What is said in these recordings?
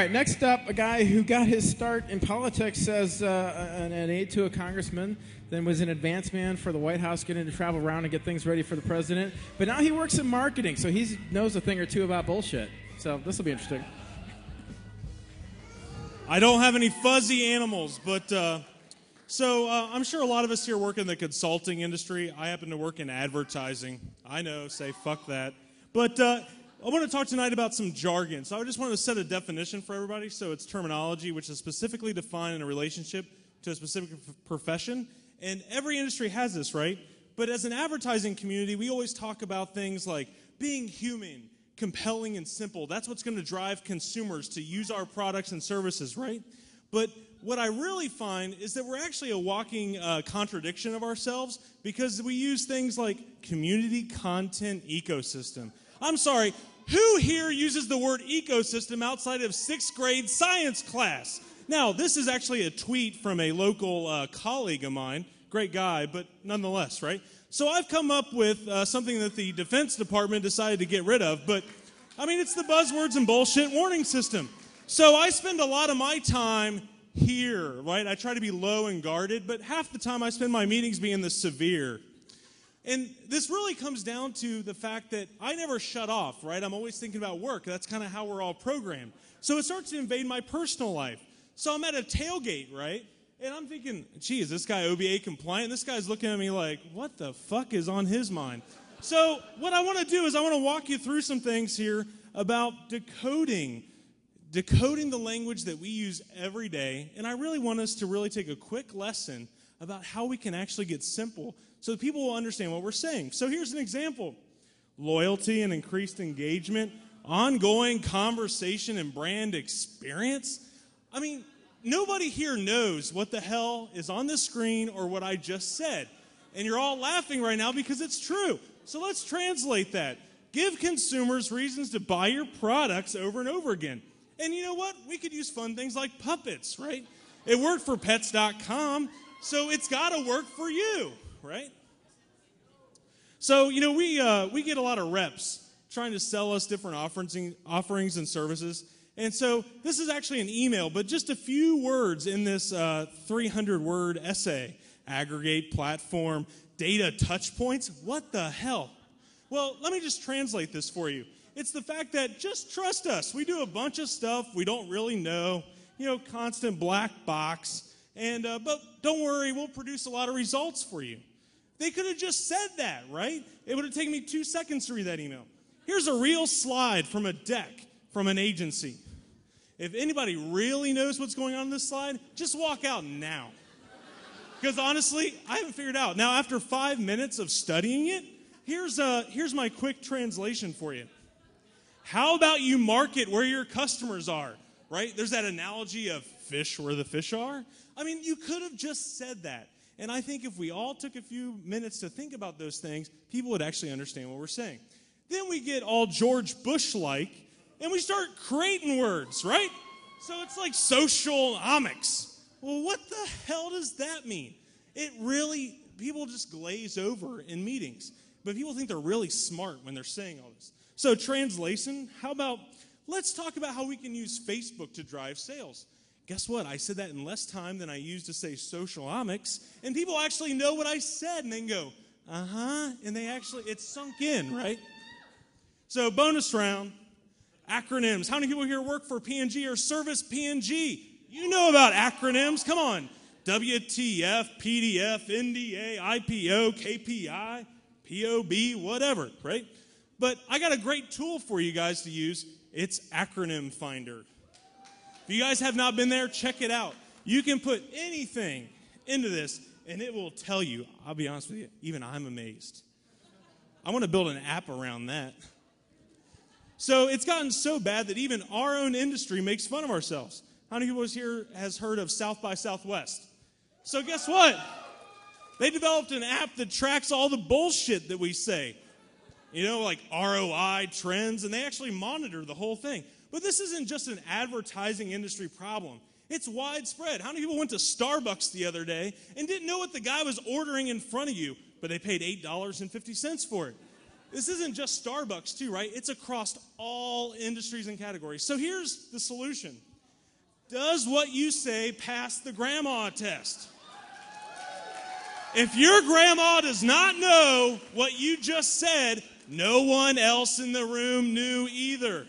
right, next up, a guy who got his start in politics as an aide to a congressman, then was an advance man for the White House, getting to travel around and get things ready for the president. But now he works in marketing, so he knows a thing or two about bullshit. So this will be interesting. I don't have any fuzzy animals, but I'm sure a lot of us here work in the consulting industry. I happen to work in advertising. I know, say fuck that. But I want to talk tonight about some jargon. So I just wanted to set a definition for everybody. So it's terminology which is specifically defined in a relationship to a specific profession. And every industry has this, right? But as an advertising community, we always talk about things like being human, compelling, and simple. That's what's going to drive consumers to use our products and services, right? But what I really find is that we're actually a walking contradiction of ourselves because we use things like community content ecosystem. I'm sorry, who here uses the word ecosystem outside of 6th grade science class? Now, this is actually a tweet from a local colleague of mine, great guy, but nonetheless, right? So I've come up with something that the Defense Department decided to get rid of, but I mean, it's the buzzwords and bullshit warning system. So I spend a lot of my time here, right? I try to be low and guarded, but half the time I spend my meetings being the severe. And this really comes down to the fact that I never shut off, right? I'm always thinking about work. That's kind of how we're all programmed. So it starts to invade my personal life. So I'm at a tailgate, right? And I'm thinking, gee, is this guy OBA compliant? This guy's looking at me like, what the fuck is on his mind? So what I want to do is I want to walk you through some things here about decoding the language that we use every day. And I really want us to really take a quick lesson about how we can actually get simple so that people will understand what we're saying. So here's an example. Loyalty and increased engagement, ongoing conversation and brand experience. I mean, nobody here knows what the hell is on the screen or what I just said. And you're all laughing right now because it's true. So let's translate that. Give consumers reasons to buy your products over and over again. And you know what? We could use fun things like puppets, right? It worked for pets.com, so it's got to work for you, right? So, you know, we get a lot of reps trying to sell us different offerings and services. And so this is actually an email, but just a few words in this 300-word essay. Aggregate, platform, data touch points. What the hell? Well, let me just translate this for you. It's the fact that just trust us. We do a bunch of stuff we don't really know, you know, constant black box. And but don't worry, we'll produce a lot of results for you. They could have just said that, right? It would have taken me 2 seconds to read that email. Here's a real slide from a deck from an agency. If anybody really knows what's going on in this slide, just walk out now. Because honestly, I haven't figured it out. Now, after 5 minutes of studying it, here's my quick translation for you. How about you market where your customers are, right? There's that analogy of fish where the fish are. I mean, you could have just said that. And I think if we all took a few minutes to think about those things, people would actually understand what we're saying. Then we get all George Bush-like, and we start creating words, right? So it's like socialomics. Well, what the hell does that mean? People just glaze over in meetings. But people think they're really smart when they're saying all this. So translation, how about, let's talk about how we can use Facebook to drive sales. Guess what? I said that in less time than I used to say socialomics. And people actually know what I said. And they can go, uh-huh. And it's sunk in, right? So bonus round, acronyms. How many people here work for P&G or service P&G? You know about acronyms. Come on. WTF, PDF, NDA, IPO, KPI, POB, whatever, right? But I got a great tool for you guys to use. It's Acronym Finder. If you guys have not been there, check it out. You can put anything into this, and it will tell you. I'll be honest with you, even I'm amazed. I want to build an app around that. So it's gotten so bad that even our own industry makes fun of ourselves. How many people here has heard of South by Southwest? So guess what? They developed an app that tracks all the bullshit that we say. You know, like ROI, trends, and they actually monitor the whole thing. But this isn't just an advertising industry problem. It's widespread. How many people went to Starbucks the other day and didn't know what the guy was ordering in front of you, but they paid $8.50 for it? This isn't just Starbucks too, right? It's across all industries and categories. So here's the solution. Does what you say pass the grandma test? If your grandma does not know what you just said, no one else in the room knew either.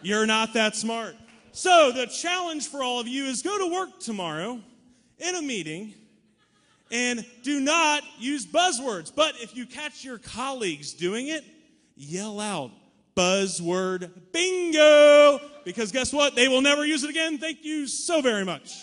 You're not that smart. So the challenge for all of you is go to work tomorrow in a meeting and do not use buzzwords. But if you catch your colleagues doing it, yell out, Buzzword Bingo! Because guess what? They will never use it again. Thank you so very much.